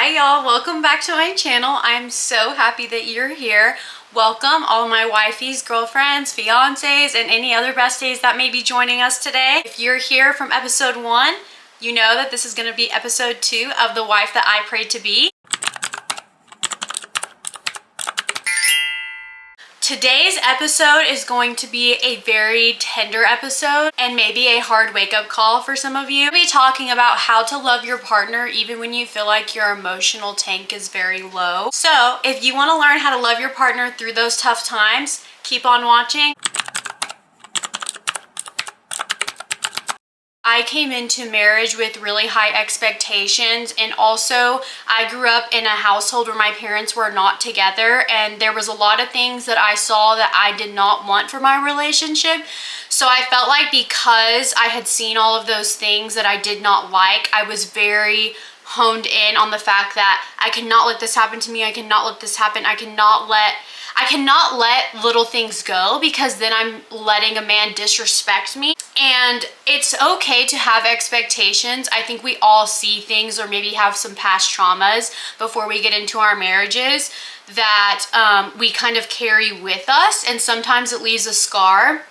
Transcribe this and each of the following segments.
Hi y'all, welcome back to my channel. I'm so happy that you're here. Welcome all my wifeys, girlfriends, fiancés, and any other besties that may be joining us today. If you're here from episode 1, you know that this is going to be episode 2 of The Wife That I Prayed to Be. Today's episode is going to be a very tender episode and maybe a hard wake-up call for some of you. We'll be talking about how to love your partner even when you feel like your emotional tank is very low. So if you want to learn how to love your partner through those tough times, keep on watching. I came into marriage with really high expectations, and also I grew up in a household where my parents were not together, and there was a lot of things that I saw that I did not want for my relationship. So I felt like because I had seen all of those things that I did not like, I was very honed in on the fact that I cannot let this happen to me. I cannot let this happen. I cannot let little things go, because then I'm letting a man disrespect me. And it's okay to have expectations. I think we all see things or maybe have some past traumas before we get into our marriages that we kind of carry with us, and sometimes it leaves a scar.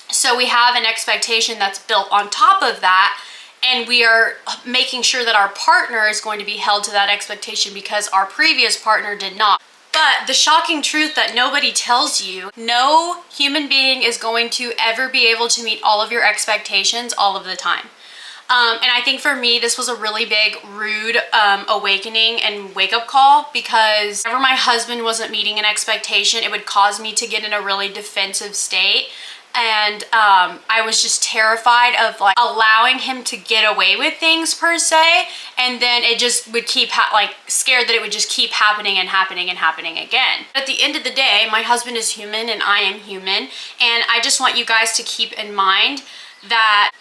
So we have an expectation that's built on top of that, and we are making sure that our partner is going to be held to that expectation because our previous partner did not. But the shocking truth that nobody tells you, no human being is going to ever be able to meet all of your expectations all of the time. And I think for me, this was a really big, rude awakening and wake-up call, because whenever my husband wasn't meeting an expectation, it would cause me to get in a really defensive state. And I was just terrified of like allowing him to get away with things per se, and then it just would keep scared that it would just keep happening and happening and happening again. At the end of the day, my husband is human and I am human, and I just want you guys to keep in mind that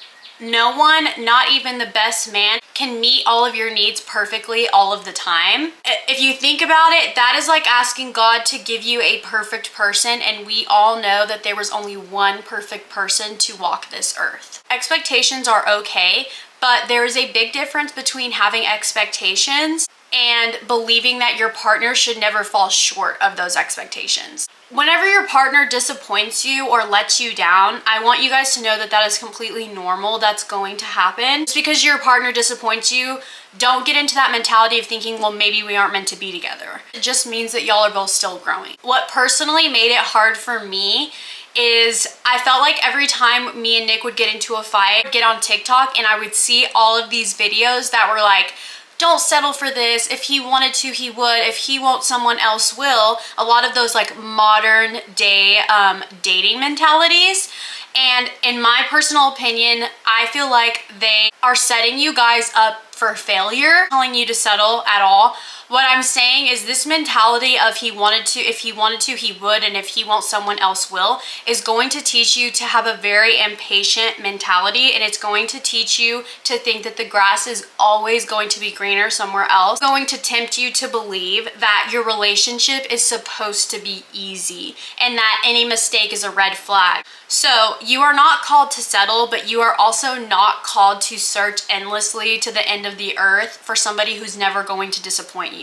no one, not even the best man, can meet all of your needs perfectly all of the time. If you think about it, that is like asking God to give you a perfect person, and we all know that there was only one perfect person to walk this earth. Expectations are okay, but there is a big difference between having expectations and believing that your partner should never fall short of those expectations. Whenever your partner disappoints you or lets you down, I want you guys to know that that is completely normal. That's going to happen. Just because your partner disappoints you, don't get into that mentality of thinking, well, maybe we aren't meant to be together. It just means that y'all are both still growing. What personally made it hard for me is I felt like every time me and Nick would get into a fight, I'd get on TikTok and I would see all of these videos that were like, don't settle for this. If he wanted to, he would. If he won't, someone else will. A lot of those like modern day dating mentalities. And in my personal opinion, I feel like they are setting you guys up for failure, telling you to settle at all. What I'm saying is this mentality of if he wanted to, he would, and if he won't, someone else will, is going to teach you to have a very impatient mentality, and it's going to teach you to think that the grass is always going to be greener somewhere else. It's going to tempt you to believe that your relationship is supposed to be easy and that any mistake is a red flag. So you are not called to settle, but you are also not called to search endlessly to the end of the earth for somebody who's never going to disappoint you.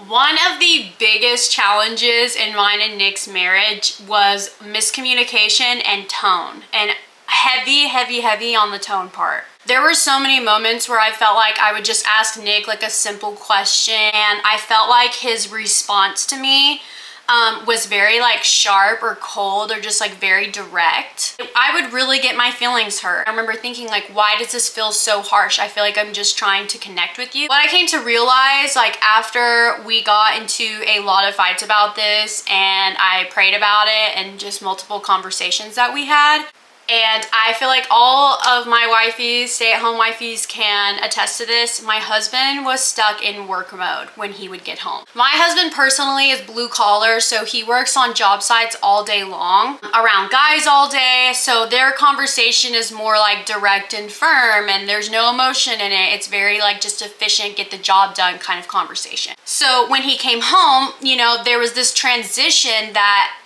One of the biggest challenges in mine and Nick's marriage was miscommunication and tone, and heavy on the tone part. There were so many moments where I felt like I would just ask Nick like a simple question, and I felt like his response to me was very like sharp or cold or just like very direct. I would really get my feelings hurt. I remember thinking like, why does this feel so harsh? I feel like I'm just trying to connect with you. What I came to realize, like after we got into a lot of fights about this and I prayed about it and just multiple conversations that we had, and I feel like all of my wifeys, stay-at-home wifeys, can attest to this. My husband was stuck in work mode when he would get home. My husband personally is blue collar, so he works on job sites all day long, around guys all day. So their conversation is more like direct and firm, and there's no emotion in it. It's very like just efficient, get the job done kind of conversation. So when he came home, you know, there was this transition that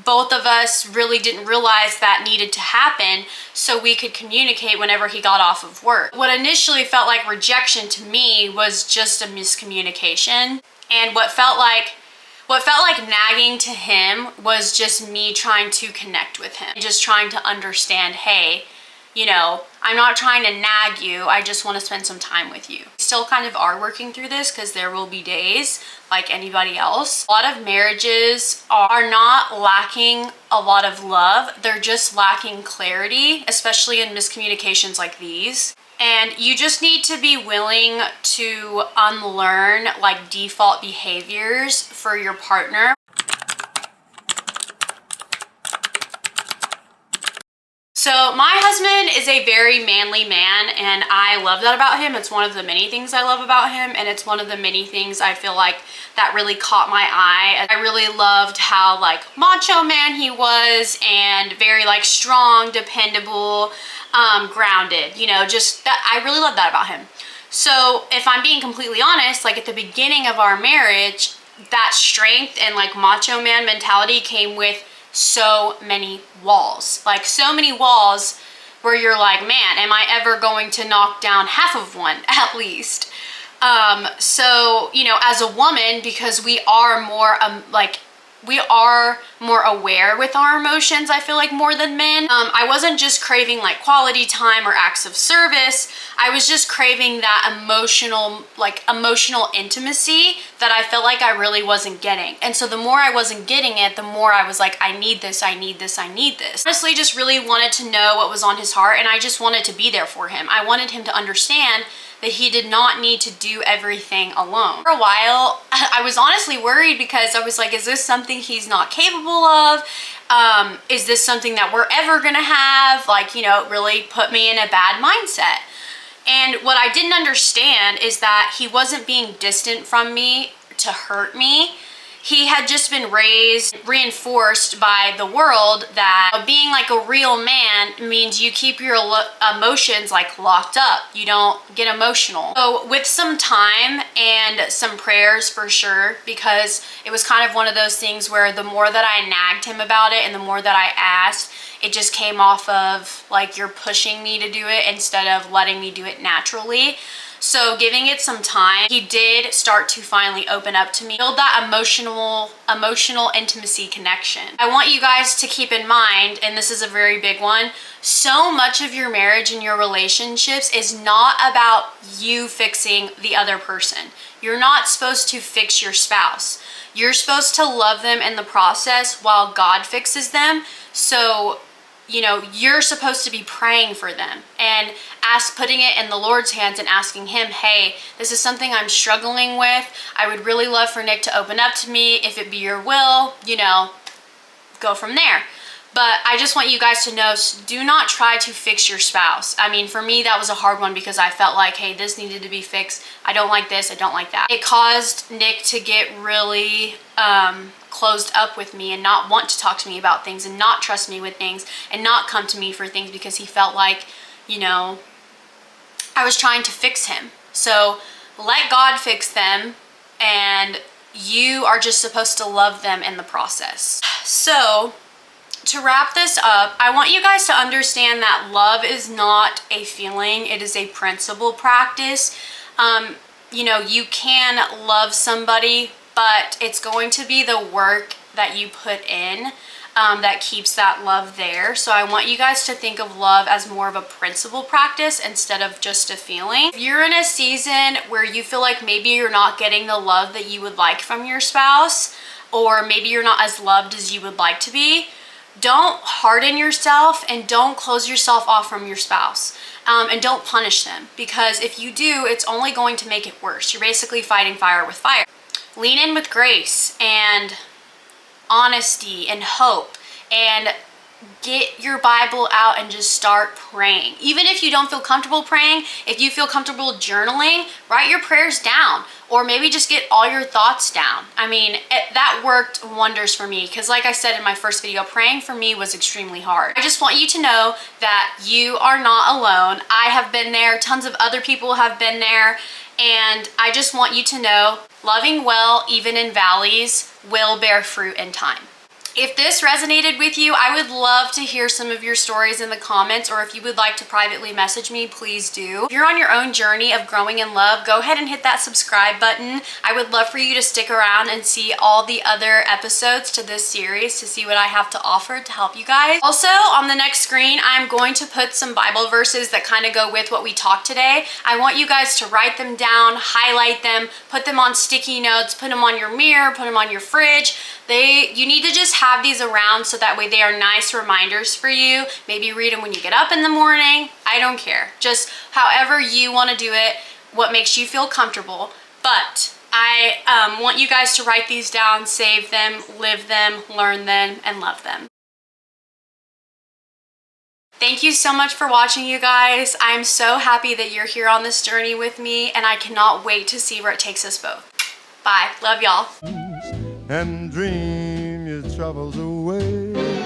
both of us really didn't realize that needed to happen so we could communicate whenever he got off of work. What initially felt like rejection to me was just a miscommunication. And what felt like nagging to him was just me trying to connect with him, just trying to understand, hey, you know, I'm not trying to nag you, I just want to spend some time with you. Still kind of are working through this because there will be days like anybody else. A lot of marriages are not lacking a lot of love, they're just lacking clarity, especially in miscommunications like these. And you just need to be willing to unlearn like default behaviors for your partner. So my husband is a very manly man, and I love that about him. It's one of the many things I love about him, and it's one of the many things I feel like that really caught my eye. I really loved how like macho man he was, and very like strong, dependable, grounded, you know, just that. I really love that about him. So if I'm being completely honest, like at the beginning of our marriage, that strength and like macho man mentality came with so many walls, like so many walls where you're like, man, am I ever going to knock down half of one at least? So, you know, as a woman, because we are more we are more aware with our emotions, I feel like, more than men. I wasn't just craving like quality time or acts of service. I was just craving that emotional intimacy that I felt like I really wasn't getting. And so the more I wasn't getting it, the more I was like, I need this, I need this, I need this. Honestly, just really wanted to know what was on his heart, and I just wanted to be there for him. I wanted him to understand that he did not need to do everything alone. For a while, I was honestly worried because I was like, is this something he's not capable of? Is this something that we're ever gonna have? Like, you know, it really put me in a bad mindset. And what I didn't understand is that he wasn't being distant from me to hurt me. He had just been reinforced by the world that being like a real man means you keep your emotions like locked up. You don't get emotional. So with some time and some prayers for sure, because it was kind of one of those things where the more that I nagged him about it and the more that I asked, it just came off of like, you're pushing me to do it instead of letting me do it naturally. So giving it some time, he did start to finally open up to me, build that emotional intimacy connection. I want you guys to keep in mind, and this is a very big one, so much of your marriage and your relationships is not about you fixing the other person. You're not supposed to fix your spouse. You're supposed to love them in the process while God fixes them. So, you know, you're supposed to be praying for them and putting it in the Lord's hands and asking him, hey, this is something I'm struggling with. I would really love for Nick to open up to me. If it be your will, you know, go from there. But I just want you guys to know, do not try to fix your spouse. I mean, for me, that was a hard one because I felt like, hey, this needed to be fixed. I don't like this, I don't like that. It caused Nick to get really closed up with me and not want to talk to me about things and not trust me with things and not come to me for things because he felt like, you know, I was trying to fix him. So let God fix them, and you are just supposed to love them in the process. So to wrap this up, I want you guys to understand that love is not a feeling, it is a principle practice. You know, you can love somebody, but it's going to be the work that you put in that keeps that love there. So I want you guys to think of love as more of a principle practice instead of just a feeling. If you're in a season where you feel like maybe you're not getting the love that you would like from your spouse, or maybe you're not as loved as you would like to be, don't harden yourself and don't close yourself off from your spouse. And don't punish them, because if you do, it's only going to make it worse. You're basically fighting fire with fire. Lean in with grace and honesty and hope, and get your Bible out and just start praying. Even if you don't feel comfortable praying, if you feel comfortable journaling, write your prayers down, or maybe just get all your thoughts down. I mean, that worked wonders for me, because like I said in my first video, praying for me was extremely hard. I just want you to know that you are not alone. I have been there, tons of other people have been there, and I just want you to know, loving well, even in valleys, will bear fruit in time. If this resonated with you, I would love to hear some of your stories in the comments, or if you would like to privately message me, please do. If you're on your own journey of growing in love, go ahead and hit that subscribe button. I would love for you to stick around and see all the other episodes to this series to see what I have to offer to help you guys. Also, on the next screen, I'm going to put some Bible verses that kind of go with what we talked today. I want you guys to write them down, highlight them, put them on sticky notes, put them on your mirror, put them on your fridge. You need to just have these around so that way they are nice reminders for you. Maybe read them when you get up in the morning. I don't care. Just however you want to do it, what makes you feel comfortable. But I want you guys to write these down, save them, live them, learn them, and love them. Thank you so much for watching, you guys. I'm so happy that you're here on this journey with me, and I cannot wait to see where it takes us both. Bye. Love y'all. And dream your troubles away.